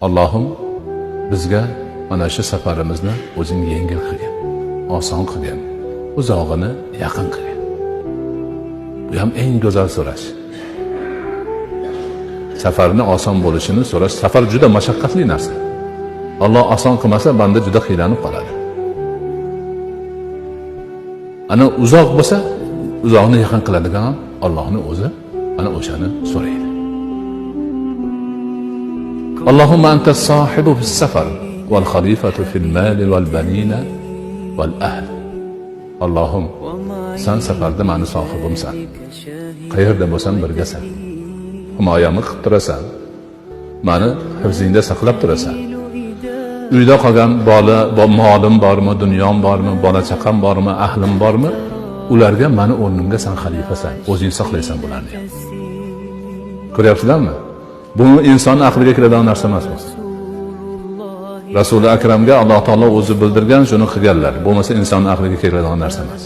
Allohim bizga mana shu safarimizni o'zing yengil qilgin, oson qilgin, uzog'ini yaqin qilgin. Bu ham eng go'zal so'rash. Safarni oson bo'lishini so'rash. Safar juda mashaqqatli narsa. Alloh oson qilmasa, banda juda qiylanib qoladi. Ana uzoq bo'lsa, uzoqni yaqin qiladigan Allohning o'zi ana o'shani so'raydi. Allohumma anta as-sohibu fis-safar wal khalifatu fil-mali wal-banina wal-ahl. Allohim, sen safarda meni sohibimsan. Qayerda bo'lsam birgasan. Himoyamni qilib turasan. Meni hifzingda saqlab turasan. Uyda qolgan molim bormi, dunyom bormi, bola chaqam bormi, ahlim bormi, ularga meni o'rnimga sen xalifasan, o'zing saqlaysan bularni. Ko'ryapsizlarmi? Bu inson aqliga kiradigan narsa emas. Rasuli akramga Alloh taolo o'zi bildirgan, shuni qilganlar. Bo'lmasa inson aqliga kiradigan narsa emas.